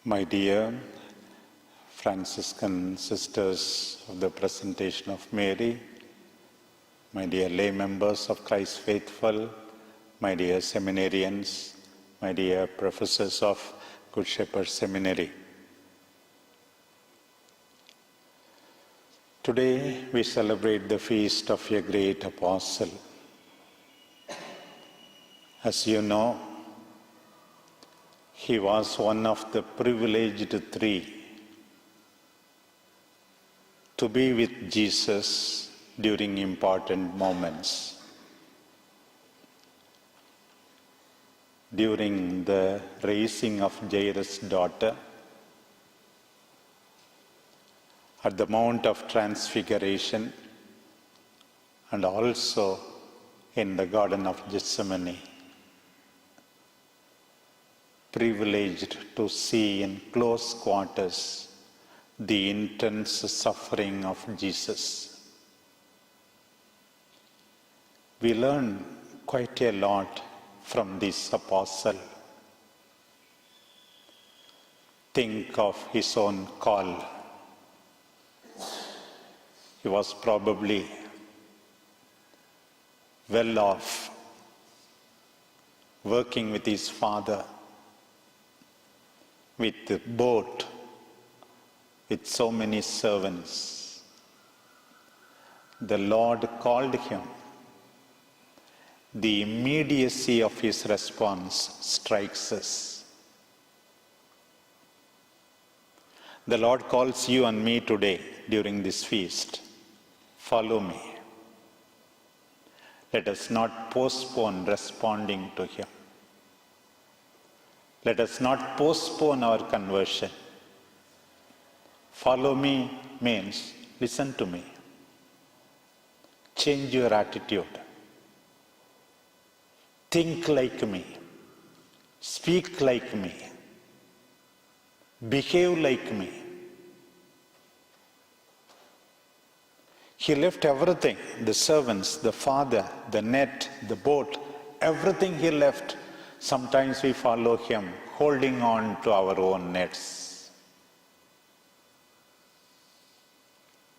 My dear Franciscan sisters of the Presentation of Mary, my dear lay members of Christ Faithful, my dear seminarians, my dear professors of Good Shepherd Seminary. Today we celebrate the feast of a great apostle. As you know, he was one of the privileged three to be with Jesus during important moments. During the raising of Jairus' daughter, at the Mount of Transfiguration, and also in the Garden of Gethsemane. Privileged to see in close quarters the intense suffering of Jesus. We learn quite a lot from this apostle. Think of his own call. He was probably well off, working with his father, with the boat, with so many servants. The Lord called him. The immediacy of his response strikes us. The Lord calls you and me today during this feast. Follow me. Let us not postpone responding to him. Let us not postpone our conversion. Follow me means listen to me. Change your attitude. Think like me. Speak like me. Behave like me. He left everything, the servants, the father, the net, the boat, everything he left. Sometimes we follow him, holding on to our own nets.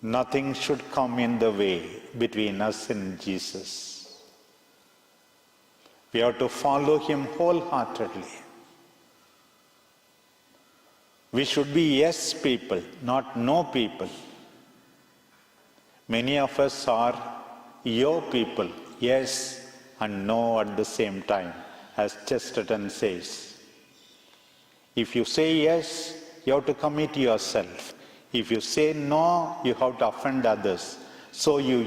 Nothing should come in the way between us and Jesus. We have to follow him wholeheartedly. We should be yes people, not no people. Many of us are yo people, yes and no at the same time. As Chesterton says, if you say yes, you have to commit yourself. If you say no, you have to offend others. So you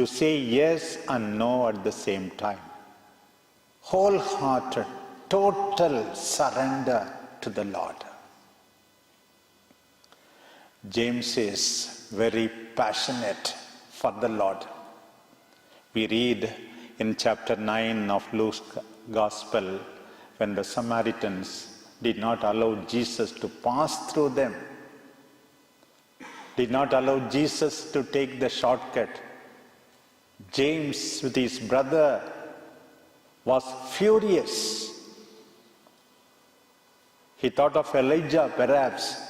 say yes and no at the same time. Wholehearted, total surrender to the Lord. James is very passionate for the Lord. We read in chapter 9 of Luke's Gospel, when the Samaritans did not allow Jesus to pass through them, did not allow Jesus to take the shortcut, James with his brother was furious. He thought of Elijah, perhaps.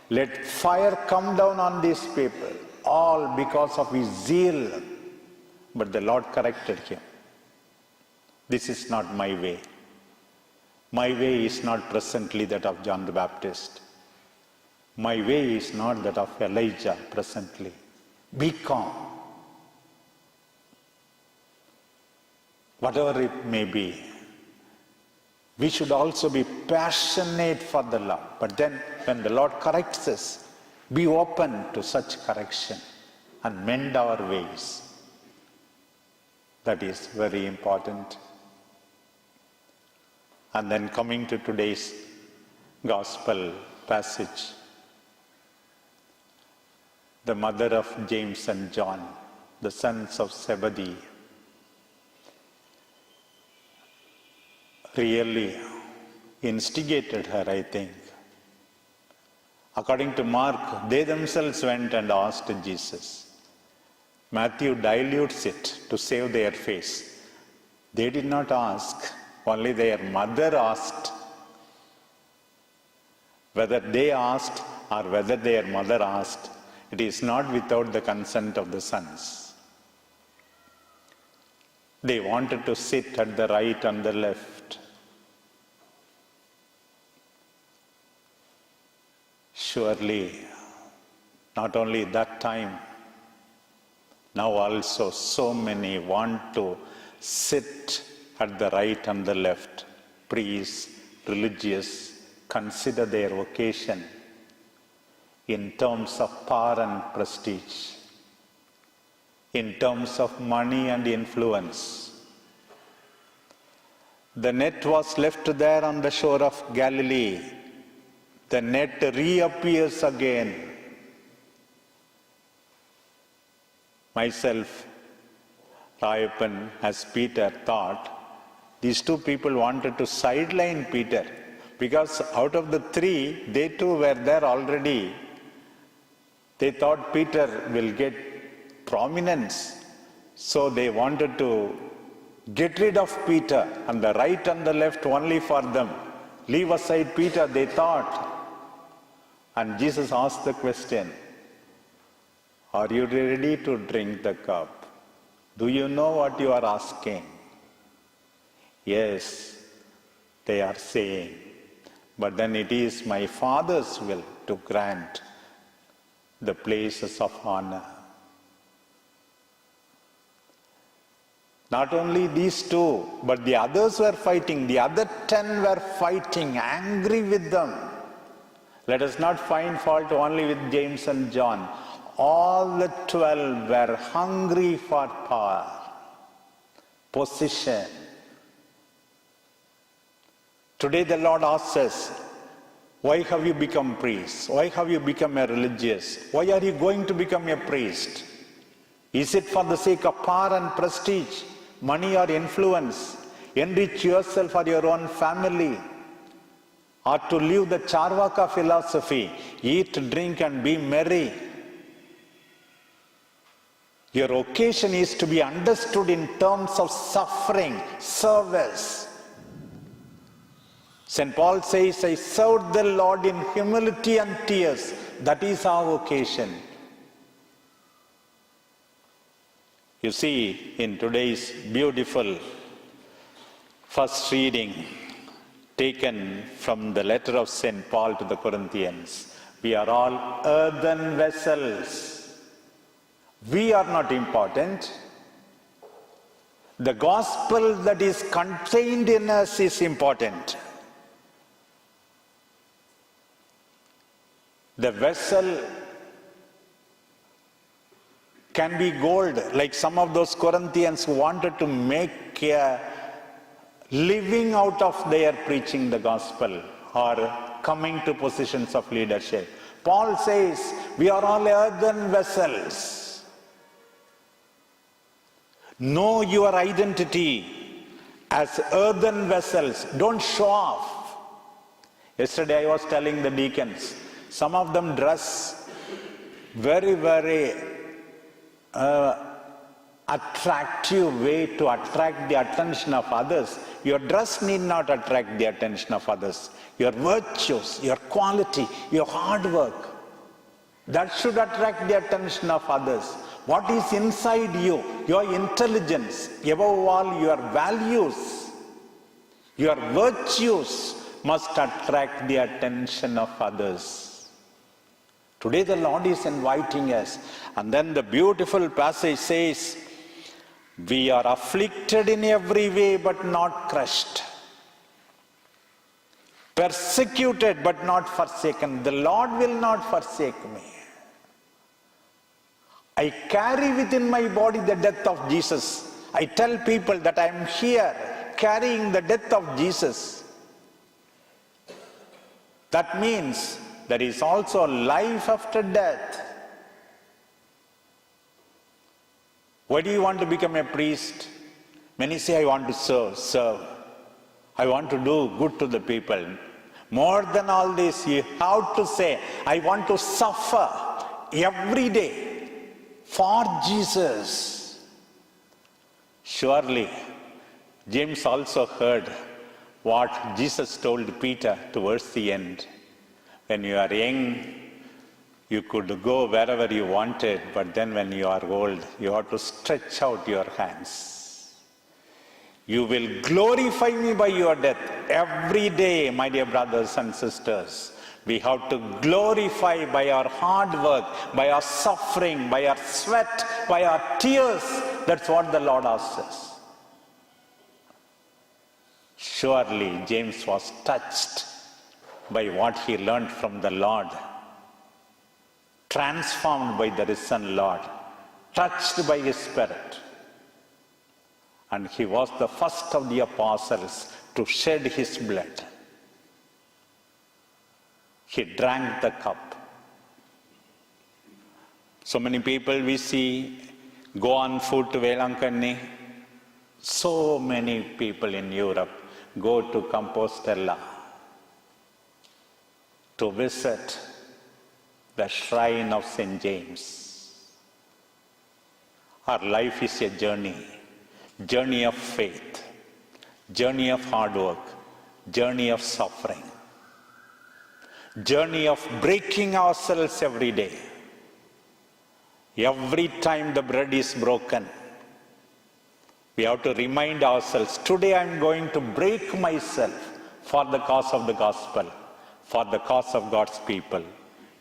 Let fire come down on these people, all because of his zeal. But the Lord corrected him. This is not my way. My way is not presently that of John the Baptist. My way is not that of Elijah presently. Be calm. Whatever it may be, we should also be passionate for the Lord. But then when the Lord corrects us, be open to such correction and mend our ways. That is very important. And then coming to today's Gospel passage, the mother of James and John, the sons of Zebedee, really instigated her, I think. According to Mark, they themselves went and asked Jesus. Matthew dilutes it to save their face. They did not ask, only their mother asked. Whether they asked or whether their mother asked, it is not without the consent of the sons. They wanted to sit at the right and the left. Surely, not only that time, now also so many want to sit at the right and the left. Priests, religious, consider their vocation in terms of power and prestige, in terms of money and influence. The net was left there on the shore of Galilee. The net reappears again. Myself, Rayappan, as Peter, thought these two people wanted to sideline Peter because out of the three, they too were there already. They thought Peter will get prominence, so they wanted to get rid of Peter, and the right and the left only for them. Leave aside Peter, they thought. And Jesus asked the question, are you ready to drink the cup? Do you know what you are asking? Yes, they are saying. But then it is my Father's will to grant the places of honor. Not only these two, but the others were fighting. The other 10 were fighting, angry with them. Let us not find fault only with James and John. All the 12 were hungry for power, position. Today the Lord asks us, why have you become priests? Why have you become a religious? Why are you going to become a priest? Is it for the sake of power and prestige, money or influence? Enrich yourself or your own family? Or to live the Charvaka philosophy, eat, drink and be merry? Your occasion is to be understood in terms of suffering, service. St. Paul says, I served the Lord in humility and tears. That is our occasion. You see, in today's beautiful first reading, taken from the letter of St. Paul to the Corinthians, we are all earthen vessels. We are not important. The gospel that is contained in us is important. The vessel can be gold, like some of those Corinthians who wanted to make a living out of their preaching the gospel or coming to positions of leadership. Paul says, we are all earthen vessels. Know your identity as earthen vessels. Don't show off. Yesterday I was telling the deacons, some of them dress very, very attractive way to attract the attention of others. Your dress need not attract the attention of others. Your virtues, your quality, your hard work, that should attract the attention of others. What is inside you, your intelligence, above all your values, your virtues must attract the attention of others. Today the Lord is inviting us. And then the beautiful passage says, we are afflicted in every way but not crushed. Persecuted but not forsaken. The Lord will not forsake me. I carry within my body the death of Jesus. I tell people that I am here carrying the death of Jesus. That means there is also life after death. Why do you want to become a priest? Many say, I want to serve. I want to do good to the people. More than all this, you have to say, I want to suffer every day for Jesus. Surely, James also heard what Jesus told Peter towards the end. When you are young, you could go wherever you wanted, but then when you are old, you have to stretch out your hands. You will glorify me by your death. Every day, my dear brothers and sisters, we have to glorify by our hard work, by our suffering, by our sweat, by our tears. That's what the Lord asks us. Surely James was touched by what he learned from the Lord, transformed by the risen Lord, touched by his Spirit. And he was the first of the apostles to shed his blood. He drank the cup. So many people we see go on foot to Velankanni. So many people in Europe go to Compostela to visit the shrine of St.James. Our life is a journey of faith, journey of hard work, journey of suffering, journey of breaking ourselves every day. Every time the bread is broken, we have to remind ourselves, today I'm going to break myself for the cause of the gospel, for the cause of God's people.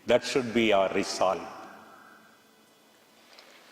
That should be our resolve.